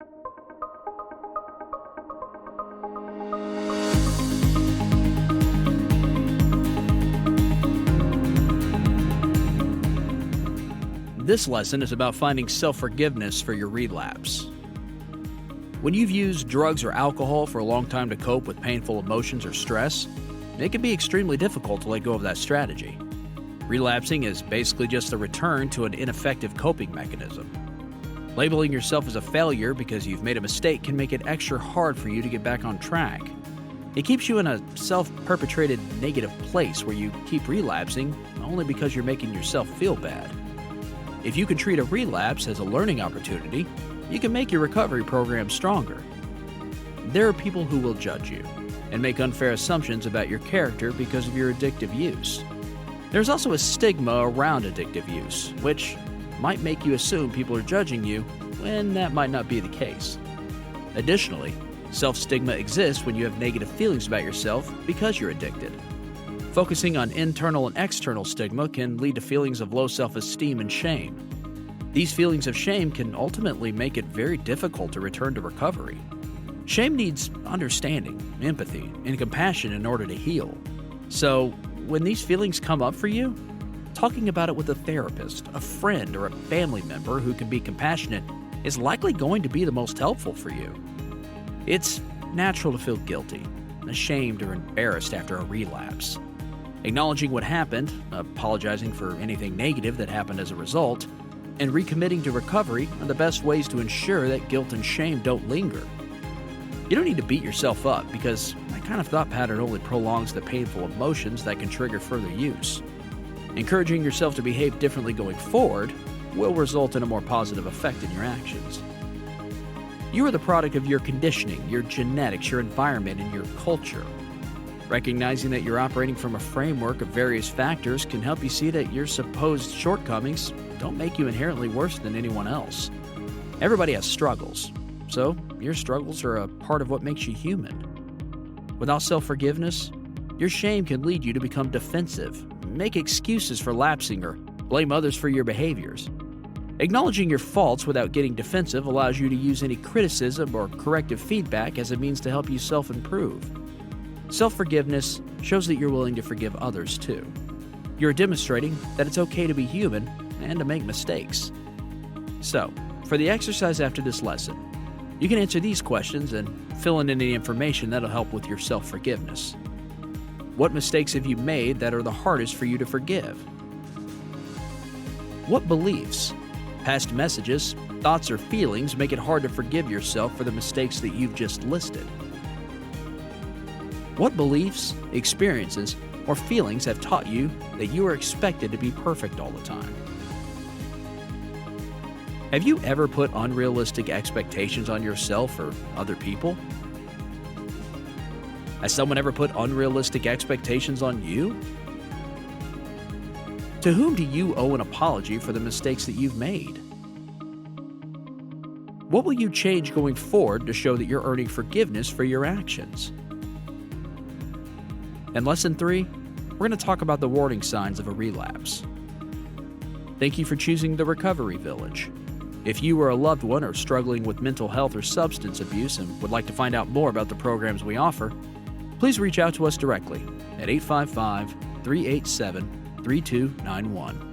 This lesson is about finding self-forgiveness for your relapse. When you've used drugs or alcohol for a long time to cope with painful emotions or stress, it can be extremely difficult to let go of that strategy. Relapsing is basically just a return to an ineffective coping mechanism. Labeling yourself as a failure because you've made a mistake can make it extra hard for you to get back on track. It keeps you in a self-perpetrated negative place where you keep relapsing only because you're making yourself feel bad. If you can treat a relapse as a learning opportunity, you can make your recovery program stronger. There are people who will judge you and make unfair assumptions about your character because of your addictive use. There's also a stigma around addictive use, which might make you assume people are judging you when that might not be the case. Additionally, self-stigma exists when you have negative feelings about yourself because you're addicted. Focusing on internal and external stigma can lead to feelings of low self-esteem and shame. These feelings of shame can ultimately make it very difficult to return to recovery. Shame needs understanding, empathy, and compassion in order to heal. So, when these feelings come up for you, talking about it with a therapist, a friend, or a family member who can be compassionate is likely going to be the most helpful for you. It's natural to feel guilty, ashamed, or embarrassed after a relapse. Acknowledging what happened, apologizing for anything negative that happened as a result, and recommitting to recovery are the best ways to ensure that guilt and shame don't linger. You don't need to beat yourself up because that kind of thought pattern only prolongs the painful emotions that can trigger further use. Encouraging yourself to behave differently going forward will result in a more positive effect in your actions. You are the product of your conditioning, your genetics, your environment, and your culture. Recognizing that you're operating from a framework of various factors can help you see that your supposed shortcomings don't make you inherently worse than anyone else. Everybody has struggles, so your struggles are a part of what makes you human. Without self-forgiveness, your shame can lead you to become defensive, make excuses for lapsing, or blame others for your behaviors. Acknowledging your faults without getting defensive allows you to use any criticism or corrective feedback as a means to help you self-improve. Self-forgiveness shows that you're willing to forgive others too. You're demonstrating that it's okay to be human and to make mistakes. So, for the exercise after this lesson, you can answer these questions and fill in any information that'll help with your self-forgiveness. What mistakes have you made that are the hardest for you to forgive? What beliefs, past messages, thoughts, or feelings make it hard to forgive yourself for the mistakes that you've just listed? What beliefs, experiences, or feelings have taught you that you are expected to be perfect all the time? Have you ever put unrealistic expectations on yourself or other people? Has someone ever put unrealistic expectations on you? To whom do you owe an apology for the mistakes that you've made? What will you change going forward to show that you're earning forgiveness for your actions? In Lesson 3, we're going to talk about the warning signs of a relapse. Thank you for choosing the Recovery Village. If you or a loved one are struggling with mental health or substance abuse and would like to find out more about the programs we offer, please reach out to us directly at 855-387-3291.